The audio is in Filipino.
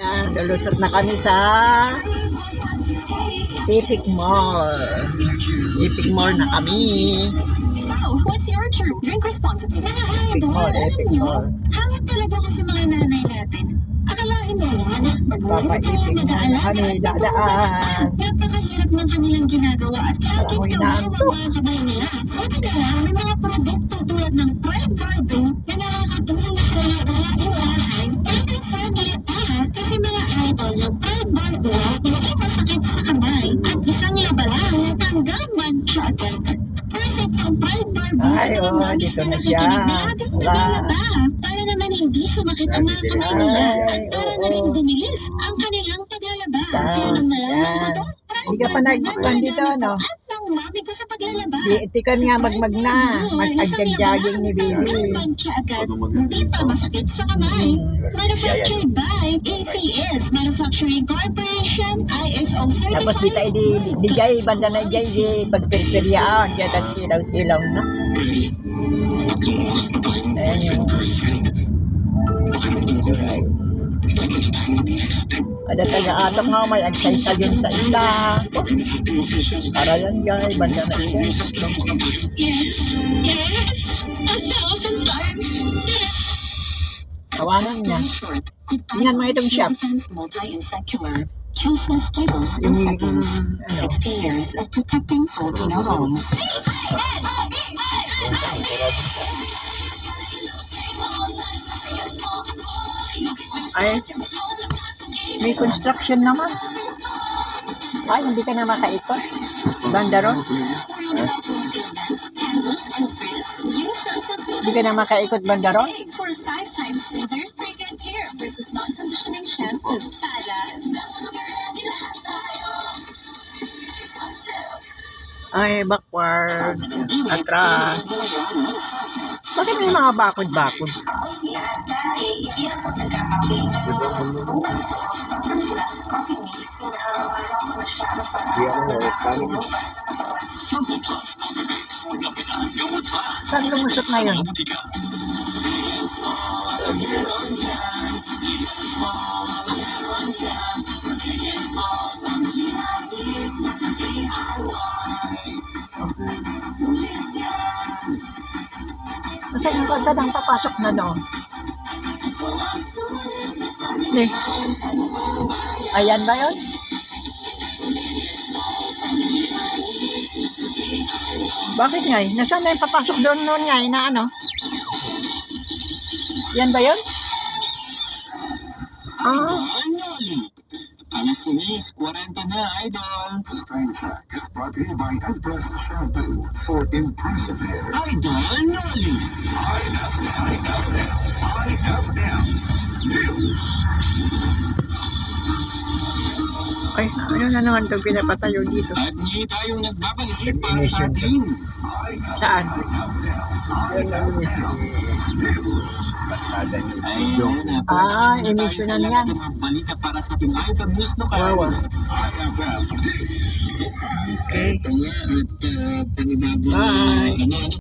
Yan, lulusot na kami sa Epic Mall. Epic Mall na kami. Wow, what's your true? Drink responsibly. Epic Mall, Epic Mall. Hangat talaga ko sa mga nanay natin. Akalain mo yan, Papaisip na kami dadaan. Napakahirap ng kanilang ginagawa at kahit Alam mo, gawin ang inaantok. mga kamay nila. Buti na lang, may mga produkto tulad ng Pride Garden na nakakatulong na sa iwaray. Eco-friendly pa kasi mga idol ng Pride Garden hindi masakit sa kamay at isang labalang tanggal mancha agad. Perfect ang Pride Garden Ay, oh, dito na siya. Wala. Para naman hindi sumakit ang mga kamay nila at para na rin bumilis ang kanilang paglalaba. Kaya nang nalaman ko to, Hindi ka pa nagpuan dito, no? at nang mami ko sa paglalaba. Di ka nga magmag na. Mag-agjag-jogging ni baby. Mancha agad, hindi pa masakit sa kamay. Manufactured by ACS Manufacturing Corporation, ISO certified. Tapos di tayo di jay, banda na jay, di pagpirpiryaan. Kaya tayo silaw-silaw, no? Ayan yung... Ada taga-atok nga may agsay-say yun sa ila. Para yan jay, banda na jay. Tawanan niya. Tingnan mo itong shop. Kills mosquitoes in seconds. 60 years of protecting Filipino homes. Ay, may construction naman. Ay, hindi ka na makaikot. Bandaron. Hindi ka na makaikot bandaron. For 5 times smoother fragrant hair versus non-conditioning shampoo. Para Ay, backward. Atras. Bakit may mga bakod-bakod? Saan lumusot na yun? Saan ang papasok na doon? Ayan ba yun? Bakit nga eh? Nasaan na yung papasok doon noon nga eh na ano? Yan ba yun? Alas 6:40 na, idol. This time check is brought to you by Empress Shampoo for impressive hair. Idol Noli. IFM News. Ay, ano na naman itong pinapatayo dito? At hindi tayo nagbabalik para sa atin. Saan? Ay, emissionan yan. Balita para sa ating IFM News no kaya. Wow. IFM. Okay. Ito nga at panibago Bye. na